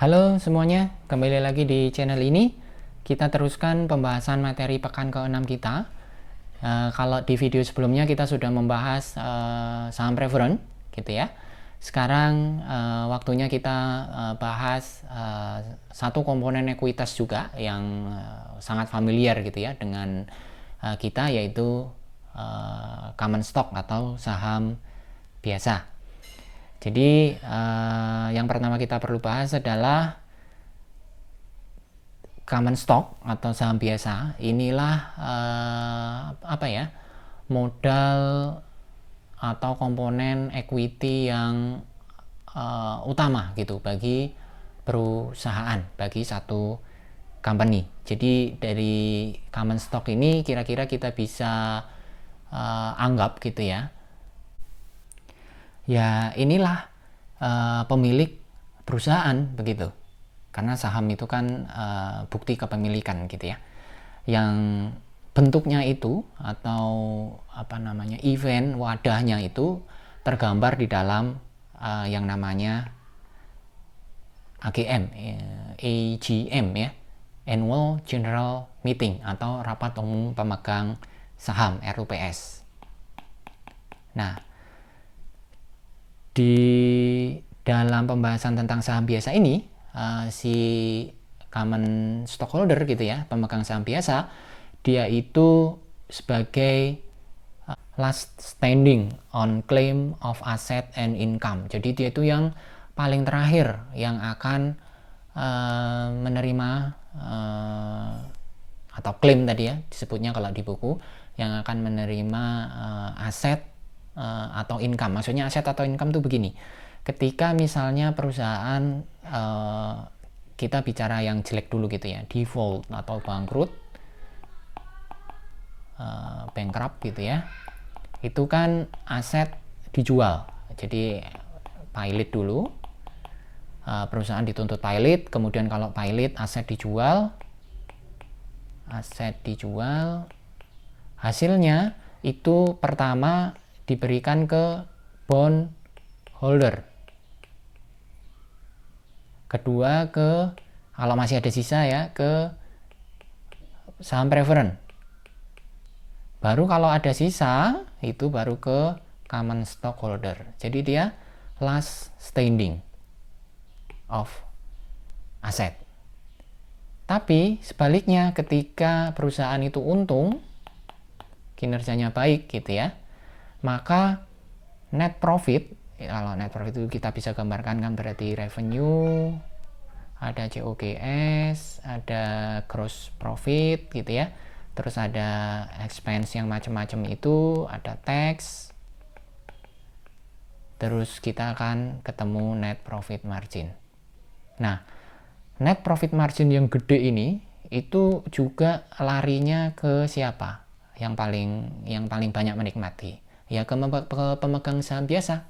Halo semuanya, kembali lagi di channel ini. Kita teruskan pembahasan materi pekan ke-6 kita. Kalau di video sebelumnya kita sudah membahas saham preferen, gitu ya. Sekarang waktunya kita bahas satu komponen ekuitas juga yang sangat familiar gitu ya dengan kita, yaitu common stock atau saham biasa. Jadi yang pertama kita perlu bahas adalah common stock atau saham biasa. Inilah modal atau komponen equity yang utama gitu bagi perusahaan, bagi satu company. Jadi dari common stock ini kira-kira kita bisa anggap gitu ya inilah pemilik perusahaan begitu, karena saham itu kan bukti kepemilikan gitu ya, yang bentuknya itu atau event wadahnya itu tergambar di dalam yang namanya AGM ya, Annual General Meeting atau rapat umum pemegang saham RUPS. Nah, di dalam pembahasan tentang saham biasa ini, si common stockholder gitu ya, pemegang saham biasa, dia itu sebagai last standing on claim of asset and income. Jadi dia itu yang paling terakhir yang akan menerima atau klaim tadi ya disebutnya kalau di buku, yang akan menerima aset atau income. Maksudnya aset atau income tuh begini, ketika misalnya perusahaan kita bicara yang jelek dulu gitu ya, default atau bangkrut, bankrupt gitu ya, itu kan aset dijual. Jadi pilot dulu, perusahaan dituntut pilot, kemudian kalau pilot aset dijual, hasilnya itu pertama diberikan ke bond holder, kedua ke, kalau masih ada sisa ya, ke saham preferen, baru kalau ada sisa itu baru ke common stockholder. Jadi dia last standing of asset. Tapi sebaliknya, ketika perusahaan itu untung, kinerjanya baik gitu ya, maka net profit, kalau net profit itu kita bisa gambarkan kan berarti revenue, ada COGS, ada gross profit gitu ya, terus ada expense yang macam-macam itu, ada tax, terus kita akan ketemu net profit margin. Nah, net profit margin yang gede ini itu juga larinya ke siapa yang paling banyak menikmati? Ya ke pemegang saham biasa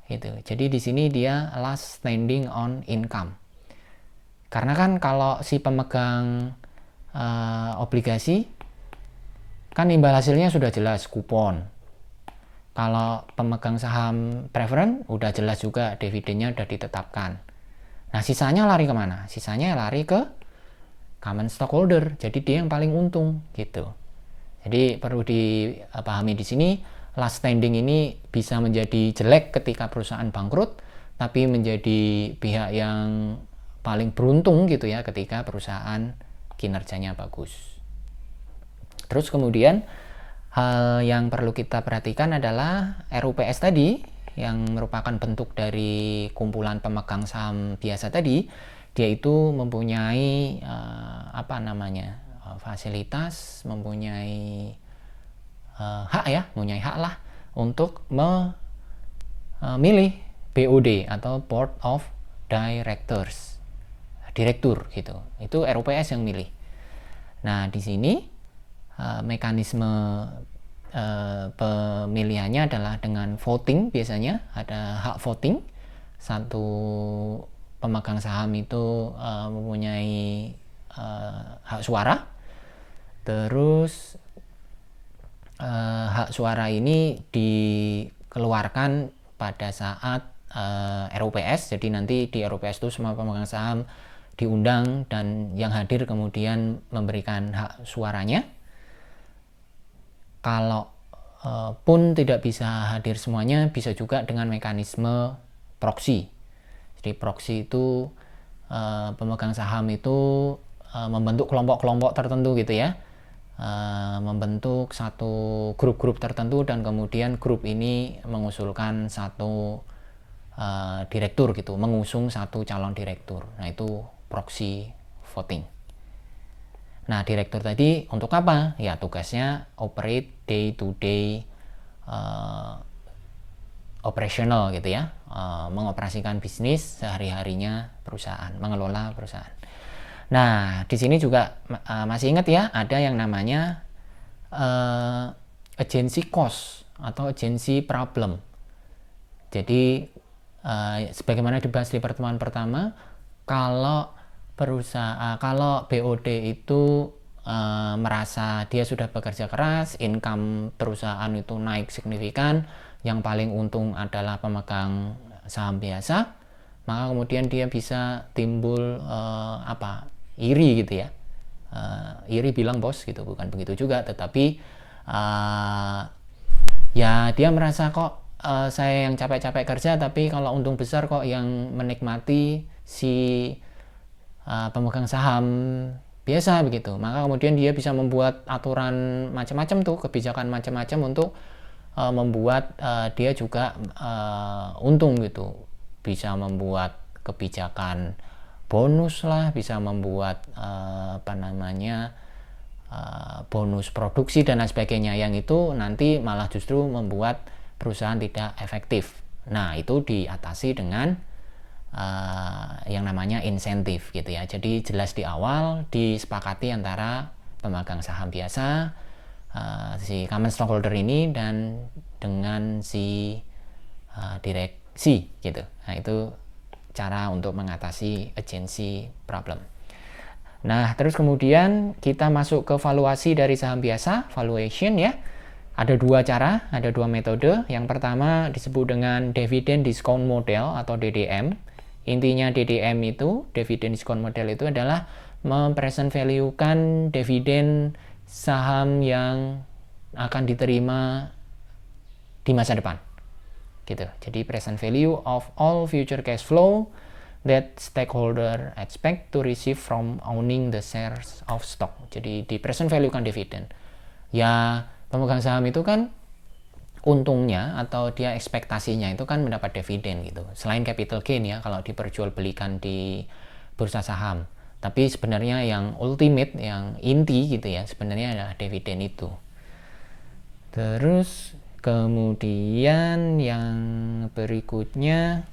gitu. Jadi di sini dia last standing on income. Karena kan kalau si pemegang obligasi kan imbal hasilnya sudah jelas, kupon. Kalau pemegang saham preferen udah jelas juga, dividennya udah ditetapkan. Nah, sisanya lari kemana? Sisanya lari ke common stockholder. Jadi dia yang paling untung gitu. Jadi perlu dipahami di sini, last standing ini bisa menjadi jelek ketika perusahaan bangkrut, tapi menjadi pihak yang paling beruntung gitu ya ketika perusahaan kinerjanya bagus. Terus kemudian hal yang perlu kita perhatikan adalah RUPS tadi, yang merupakan bentuk dari kumpulan pemegang saham biasa tadi. Dia itu mempunyai fasilitas, mempunyai hak lah untuk memilih BOD atau Board of Directors, direktur gitu. Itu RUPS yang milih. Nah, di sini mekanisme pemilihannya adalah dengan voting. Biasanya ada hak voting, satu pemegang saham itu mempunyai hak suara. Terus hak suara ini dikeluarkan pada saat RUPS. Jadi nanti di RUPS itu semua pemegang saham diundang dan yang hadir kemudian memberikan hak suaranya. Kalau pun tidak bisa hadir semuanya, bisa juga dengan mekanisme proxy. Jadi proxy itu pemegang saham itu membentuk kelompok-kelompok tertentu gitu ya, membentuk satu grup-grup tertentu dan kemudian grup ini mengusulkan satu direktur gitu, mengusung satu calon direktur. Nah itu proxy voting. Nah direktur tadi untuk apa? Ya tugasnya operate day to day operational gitu ya, mengoperasikan bisnis sehari-harinya perusahaan, mengelola perusahaan. Nah di sini juga masih ingat ya, ada yang namanya agency cost atau agency problem. Jadi sebagaimana dibahas di pertemuan pertama, kalau kalau BOD itu merasa dia sudah bekerja keras, income perusahaan itu naik signifikan, yang paling untung adalah pemegang saham biasa, maka kemudian dia bisa timbul iri gitu ya. Iri bilang bos gitu, bukan begitu juga, tetapi ya dia merasa kok saya yang capek-capek kerja, tapi kalau untung besar kok yang menikmati si pemegang saham biasa begitu. Maka kemudian dia bisa membuat aturan macam-macam tuh, kebijakan macam-macam untuk membuat dia juga untung gitu. Bisa membuat kebijakan bonus lah, bisa membuat bonus produksi dan lain sebagainya, yang itu nanti malah justru membuat perusahaan tidak efektif. Nah itu diatasi dengan yang namanya insentif gitu ya. Jadi jelas di awal disepakati antara pemegang saham biasa, si common stockholder ini, dan dengan si direksi gitu. Nah itu cara untuk mengatasi agency problem. Nah terus kemudian kita masuk ke valuasi dari saham biasa, valuation ya. Ada dua cara, ada dua metode. Yang pertama disebut dengan dividend discount model atau DDM. Intinya DDM itu, dividend discount model itu adalah mempresent value-kan dividen saham yang akan diterima di masa depan. Gitu. Jadi present value of all future cash flow that stakeholder expect to receive from owning the shares of stock. Jadi di present value kan dividen. Ya pemegang saham itu kan untungnya atau dia ekspektasinya itu kan mendapat dividen gitu. Selain capital gain ya kalau diperjualbelikan di bursa saham. Tapi sebenarnya yang ultimate, yang inti gitu ya, sebenarnya adalah dividen itu. Terus kemudian yang berikutnya,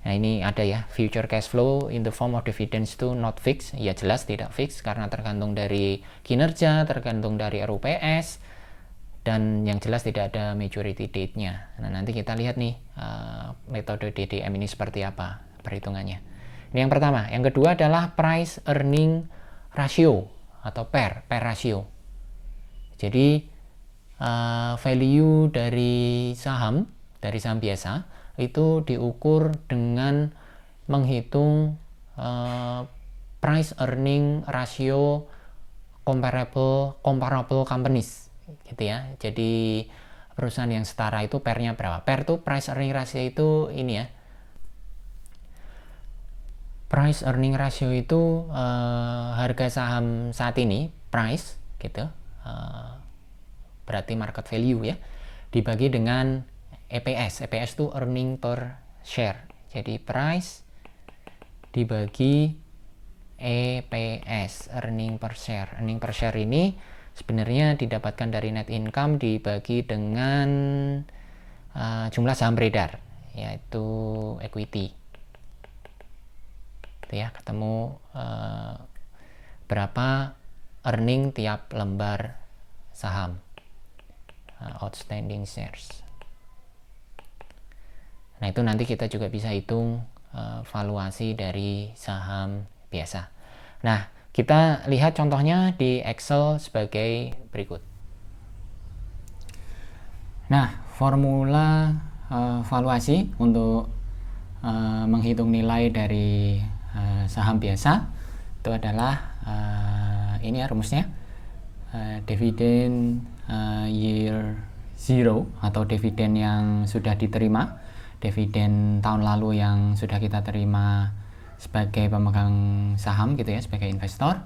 nah ini ada ya, future cash flow in the form of dividends itu not fixed. Ya jelas tidak fix karena tergantung dari kinerja, tergantung dari RUPS, dan yang jelas tidak ada maturity date-nya. Nah nanti kita lihat nih metode DDM ini seperti apa perhitungannya. Ini yang pertama. Yang kedua adalah price earning ratio atau PER ratio. Jadi value dari saham biasa itu diukur dengan menghitung price earning ratio comparable companies gitu ya. Jadi perusahaan yang setara itu PER-nya berapa? PER itu price earning ratio itu ini ya. Price earning ratio itu harga saham saat ini, price gitu. Berarti market value ya. Dibagi dengan EPS. EPS itu earning per share. Jadi price dibagi EPS, earning per share. Earning per share ini sebenarnya didapatkan dari net income dibagi dengan jumlah saham beredar, yaitu equity. Itu ya, ketemu berapa earning tiap lembar saham, outstanding shares. Nah itu nanti kita juga bisa hitung valuasi dari saham biasa. Nah kita lihat contohnya di Excel sebagai berikut. Nah formula valuasi untuk menghitung nilai dari saham biasa itu adalah ini ya rumusnya, dividen year zero atau dividen yang sudah diterima, dividen tahun lalu yang sudah kita terima sebagai pemegang saham gitu ya, sebagai investor,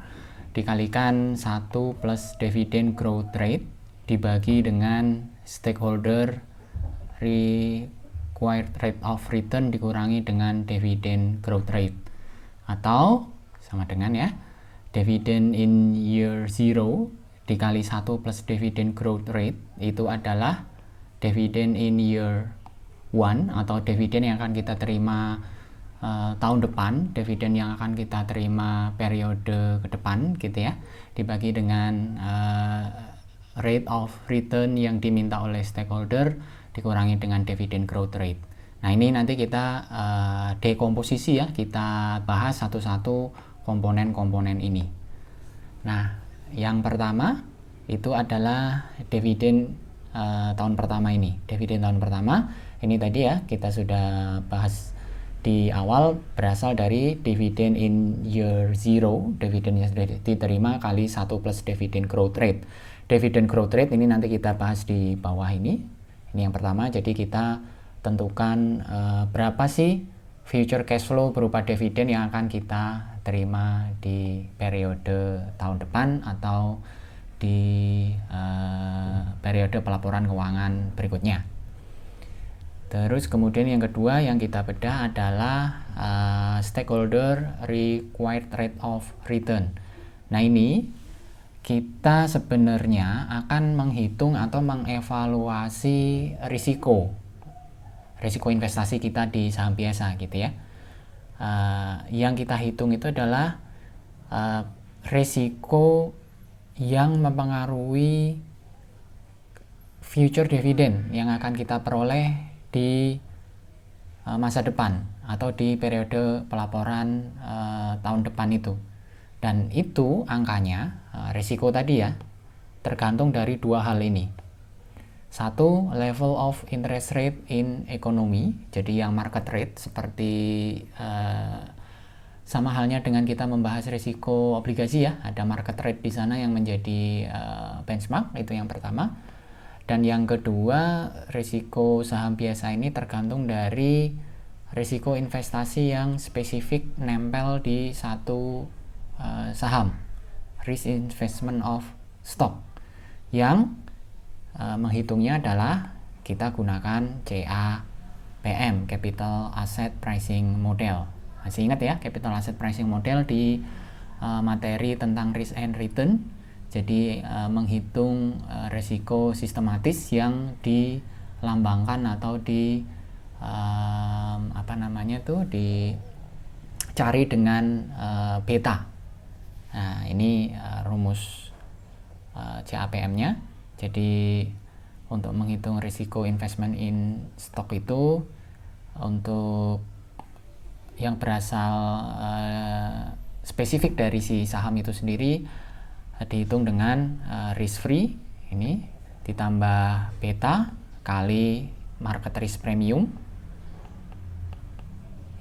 dikalikan 1 plus dividen growth rate dibagi dengan stakeholder required rate of return dikurangi dengan dividen growth rate, atau sama dengan ya dividen in year zero dikali 1 plus dividen growth rate itu adalah dividen in year 1 atau dividen yang akan kita terima tahun depan, dividen yang akan kita terima periode ke depan gitu ya, dibagi dengan rate of return yang diminta oleh stakeholder dikurangi dengan dividen growth rate. Nah ini nanti kita dekomposisi ya, kita bahas satu-satu komponen-komponen ini. Nah yang pertama itu adalah dividen tahun pertama ini. Dividen tahun pertama ini tadi ya kita sudah bahas di awal, berasal dari dividen in year zero, dividen yang sudah diterima kali 1 plus dividen growth rate. Dividen growth rate ini nanti kita bahas di bawah ini. Ini yang pertama, jadi kita tentukan berapa sih future cash flow berupa dividen yang akan kita terima di periode tahun depan atau di periode pelaporan keuangan berikutnya. Terus kemudian yang kedua yang kita bedah adalah stakeholder required rate of return. Nah ini kita sebenarnya akan menghitung atau mengevaluasi risiko investasi kita di saham biasa gitu ya. Yang kita hitung itu adalah risiko yang mempengaruhi future dividend yang akan kita peroleh di masa depan atau di periode pelaporan tahun depan itu. Dan itu angkanya, risiko tadi ya, tergantung dari dua hal ini. Satu, level of interest rate in economy, jadi yang market rate, seperti sama halnya dengan kita membahas risiko obligasi ya, ada market rate di sana yang menjadi benchmark, itu yang pertama. Dan yang kedua, risiko saham biasa ini tergantung dari risiko investasi yang spesifik nempel di satu saham, risk investment of stock, yang menghitungnya adalah kita gunakan CAPM, Capital Asset Pricing Model. Masih ingat ya, Capital Asset Pricing Model di materi tentang risk and return. Jadi menghitung resiko sistematis yang dilambangkan atau dicari dengan beta. Nah ini rumus CAPM-nya. Jadi untuk menghitung risiko investment in stock itu, untuk yang berasal spesifik dari si saham itu sendiri dihitung dengan risk free ini ditambah beta kali market risk premium,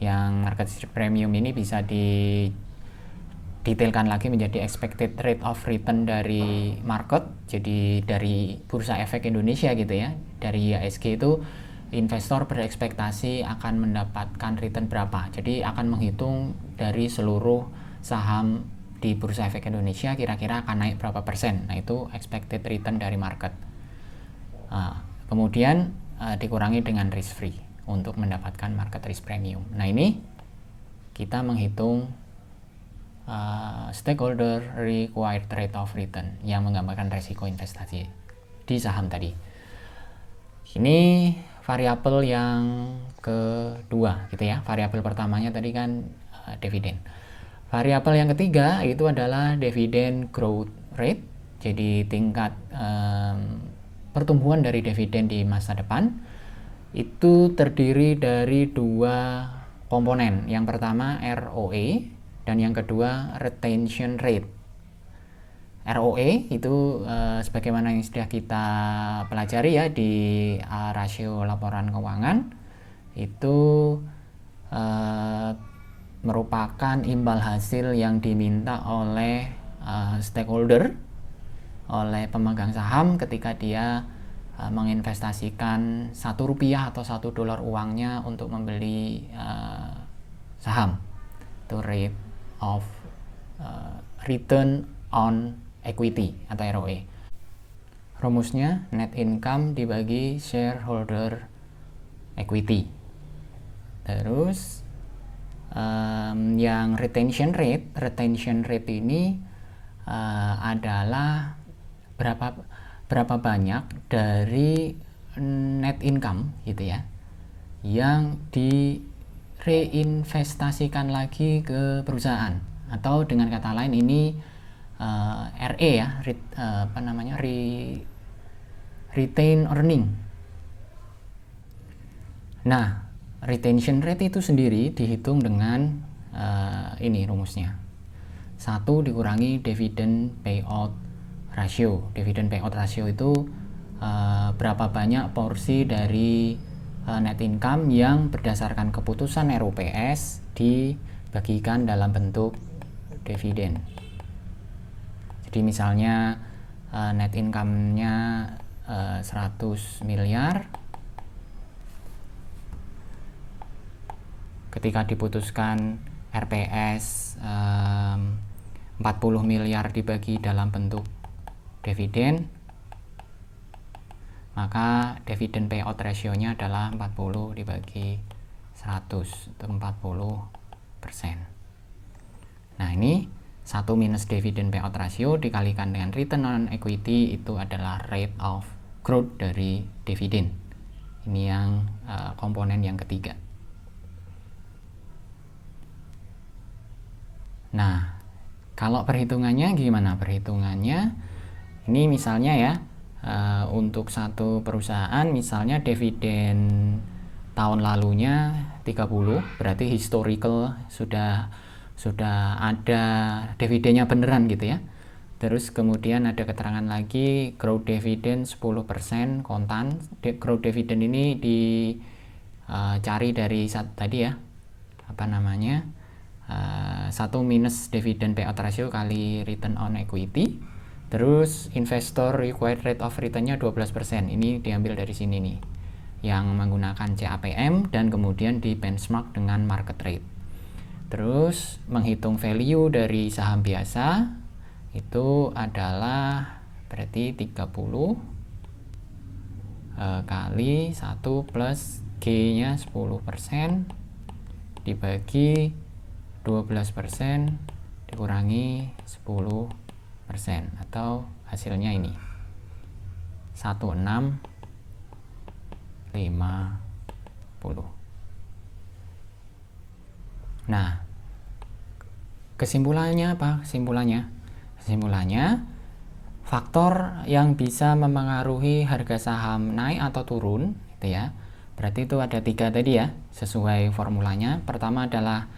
yang market risk premium ini bisa didetailkan lagi menjadi expected rate of return dari market, jadi dari Bursa Efek Indonesia gitu ya, dari IHSG itu investor berekspektasi akan mendapatkan return berapa, jadi akan menghitung dari seluruh saham di Bursa Efek Indonesia kira-kira akan naik berapa persen. Nah itu expected return dari market. Kemudian dikurangi dengan risk free untuk mendapatkan market risk premium. Nah ini kita menghitung stakeholder required rate of return yang menggambarkan resiko investasi di saham tadi. Ini variabel yang kedua gitu ya. Variabel pertamanya tadi kan dividen. Variabel yang ketiga itu adalah dividen growth rate, jadi tingkat pertumbuhan dari dividen di masa depan. Itu terdiri dari dua komponen, yang pertama ROE dan yang kedua retention rate. ROE itu sebagaimana yang sudah kita pelajari ya di rasio laporan keuangan, itu merupakan imbal hasil yang diminta oleh stakeholder, oleh pemegang saham ketika dia menginvestasikan Rp1 atau $1 uangnya untuk membeli saham. Itu rate of return on equity atau ROE. Rumusnya net income dibagi shareholder equity. Terus yang retention rate ini adalah berapa banyak dari net income gitu ya yang direinvestasikan lagi ke perusahaan, atau dengan kata lain ini RE ya, retain earning. Nah, retention rate itu sendiri dihitung dengan ini rumusnya. 1 dikurangi dividend payout ratio. Dividend payout ratio itu berapa banyak porsi dari net income yang berdasarkan keputusan RUPS dibagikan dalam bentuk dividen. Jadi misalnya net income-nya 100 miliar, ketika diputuskan RPS 40 miliar dibagi dalam bentuk dividen, maka dividen payout ratio-nya adalah 40 dibagi 100, itu 40%. Nah, ini 1 minus dividen payout ratio dikalikan dengan return on equity, itu adalah rate of growth dari dividen. Ini yang komponen yang ketiga. Nah, kalau perhitungannya gimana? Perhitungannya ini misalnya ya, untuk satu perusahaan misalnya dividen tahun lalunya 30, berarti historical sudah ada dividennya beneran gitu ya. Terus kemudian ada keterangan lagi growth dividend 10% kontan. Growth dividend ini dicari dari tadi ya, 1 minus dividend payout ratio kali return on equity. Terus investor required rate of return-nya 12%. Ini diambil dari sini nih, yang menggunakan CAPM dan kemudian di benchmark dengan market rate. Terus menghitung value dari saham biasa itu adalah berarti 30 kali 1 plus G-nya 10% dibagi 12% dikurangi 10%, atau hasilnya ini 1650. Nah, kesimpulannya apa? Kesimpulannya faktor yang bisa memengaruhi harga saham naik atau turun gitu ya. Berarti itu ada 3 tadi ya, sesuai formulanya. Pertama adalah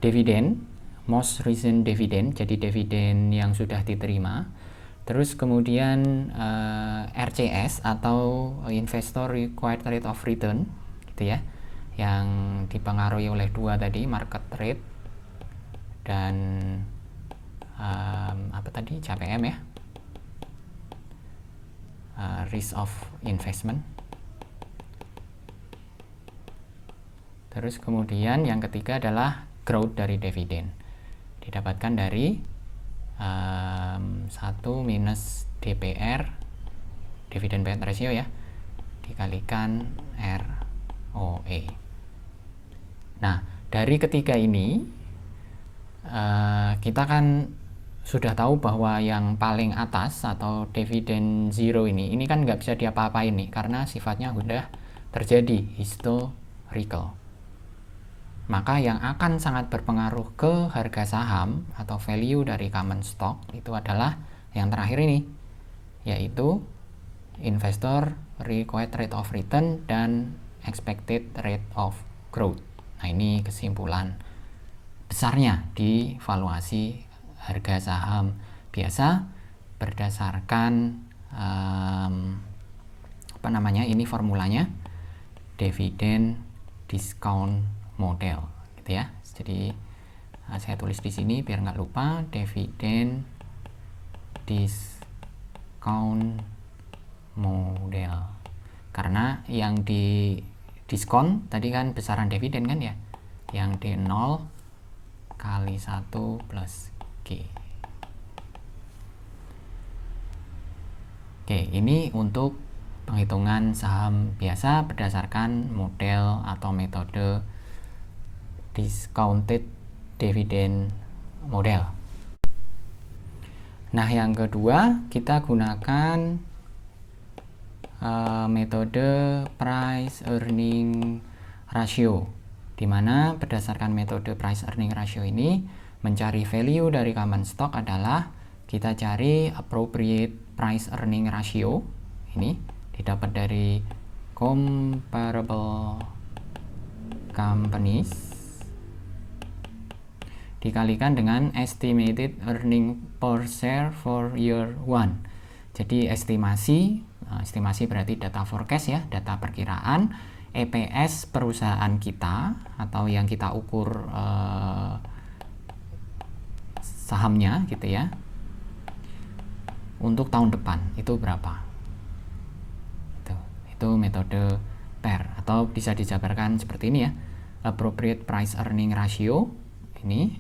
dividen, most recent dividend, jadi dividen yang sudah diterima. Terus kemudian RCS atau investor required rate of return gitu ya, yang dipengaruhi oleh 2 tadi, market rate dan CAPM ya, risk of investment. Terus kemudian yang ketiga adalah growth dari dividen, didapatkan dari 1 minus DPR, dividend payout ratio ya, dikalikan ROE. Nah, dari ketiga ini kita kan sudah tahu bahwa yang paling atas atau dividen zero ini kan nggak bisa diapa-apain nih, karena sifatnya sudah terjadi historical. Maka yang akan sangat berpengaruh ke harga saham atau value dari common stock itu adalah yang terakhir ini, yaitu investor required rate of return dan expected rate of growth. Nah, ini kesimpulan besarnya di valuasi harga saham biasa berdasarkan ini formulanya dividend discount model gitu ya. Jadi saya tulis di sini biar nggak lupa, dividend discount model, karena yang di diskon tadi kan besaran dividen kan ya, yang D0 kali 1 plus G. Oke, ini untuk penghitungan saham biasa berdasarkan model atau metode discounted dividend model. Nah, yang kedua kita gunakan metode price earning ratio, di mana berdasarkan metode price earning ratio ini mencari value dari common stock adalah kita cari appropriate price earning ratio. Ini didapat dari comparable companies dikalikan dengan estimated earning per share for year 1. Jadi estimasi berarti data forecast ya, data perkiraan EPS perusahaan kita atau yang kita ukur sahamnya gitu ya, untuk tahun depan itu berapa. Itu metode PER, atau bisa dijabarkan seperti ini ya, appropriate price earning ratio ini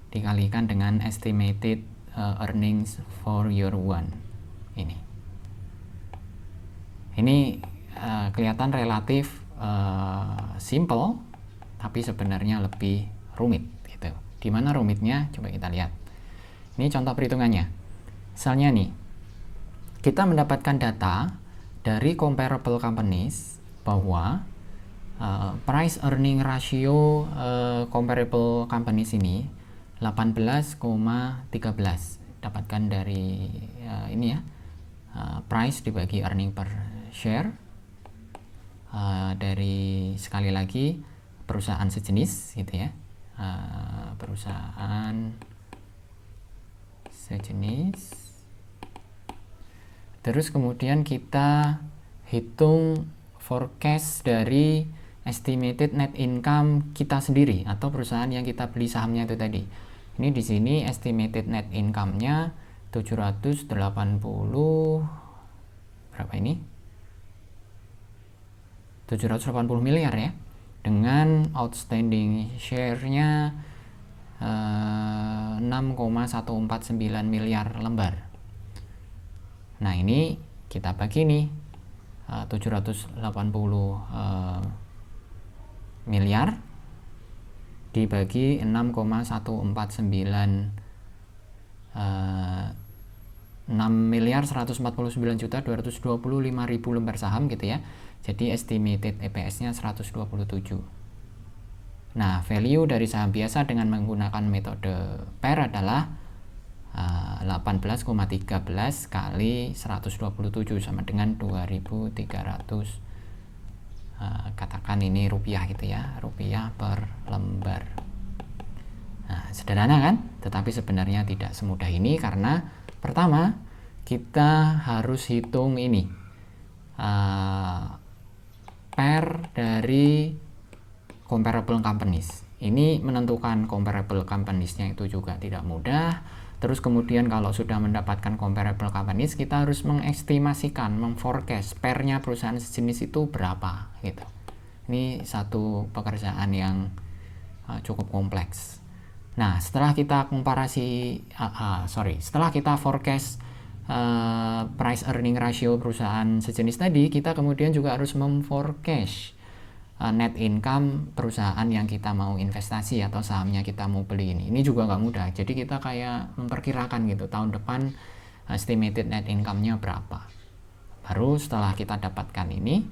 dikalikan dengan estimated earnings for year 1 ini kelihatan relatif simple, tapi sebenarnya lebih rumit gitu. Di mana rumitnya? Coba kita lihat. Ini contoh perhitungannya. Misalnya nih, kita mendapatkan data dari comparable companies bahwa price earning ratio comparable companies ini 18,13, dapatkan dari ini ya, price dibagi earning per share dari, sekali lagi, perusahaan sejenis gitu ya, perusahaan sejenis. Terus kemudian kita hitung forecast dari estimated net income kita sendiri atau perusahaan yang kita beli sahamnya itu tadi. Ini di sini estimated net income-nya 780 berapa ini? 780 miliar ya. Dengan outstanding share-nya 6,149 miliar lembar. Nah, ini kita bagi nih 780 miliar dibagi 6,149 lembar saham gitu ya. Jadi estimated EPS-nya 127. Nah, value dari saham biasa dengan menggunakan metode PER adalah 18,13 kali 127 sama dengan 2.300, katakan ini rupiah gitu ya, rupiah per lembar. Nah, sederhana kan? Tetapi sebenarnya tidak semudah ini, karena pertama kita harus hitung ini PER dari comparable companies. Ini menentukan comparable companies-nya itu juga tidak mudah. Terus kemudian kalau sudah mendapatkan comparable companies, kita harus mengestimasikan, memforecast PER-nya perusahaan sejenis itu berapa gitu. Ini satu pekerjaan yang cukup kompleks. Nah, setelah kita setelah kita forecast price earning ratio perusahaan sejenis tadi, kita kemudian juga harus memforecast net income perusahaan yang kita mau investasi atau sahamnya kita mau beli ini. Ini juga nggak mudah. Jadi kita kayak memperkirakan gitu, tahun depan estimated net income-nya berapa. Baru setelah kita dapatkan ini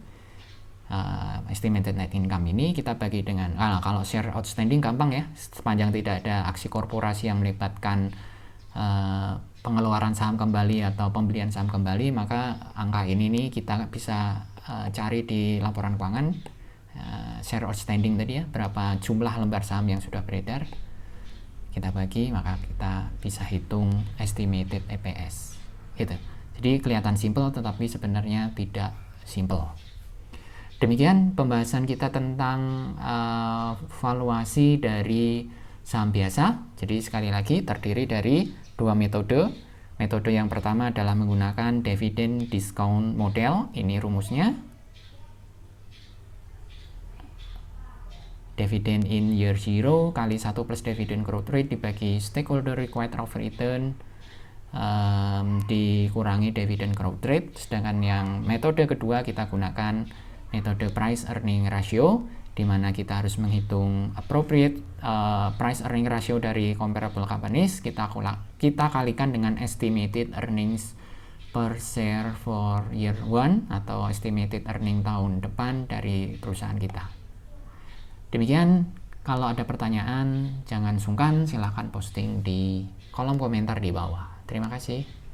estimated net income ini, kita bagi dengan kalau share outstanding gampang ya, sepanjang tidak ada aksi korporasi yang melibatkan pengeluaran saham kembali atau pembelian saham kembali, maka angka ini nih kita bisa cari di laporan keuangan. Share outstanding tadi ya, berapa jumlah lembar saham yang sudah beredar, kita bagi, maka kita bisa hitung estimated EPS. gitu. Jadi kelihatan simple tetapi sebenarnya tidak simple. Demikian pembahasan kita tentang valuasi dari saham biasa. Jadi sekali lagi terdiri dari dua metode. Metode yang pertama adalah menggunakan dividend discount model. Ini rumusnya. Dividend in year 0 kali 1 plus dividend growth rate dibagi stakeholder required of return dikurangi dividend growth rate. Sedangkan yang metode kedua kita gunakan metode price earning ratio, di mana kita harus menghitung appropriate price earning ratio dari comparable companies. Kita kalikan dengan estimated earnings per share for year 1 atau estimated earning tahun depan dari perusahaan kita. Demikian, kalau ada pertanyaan jangan sungkan, silahkan posting di kolom komentar di bawah. Terima kasih.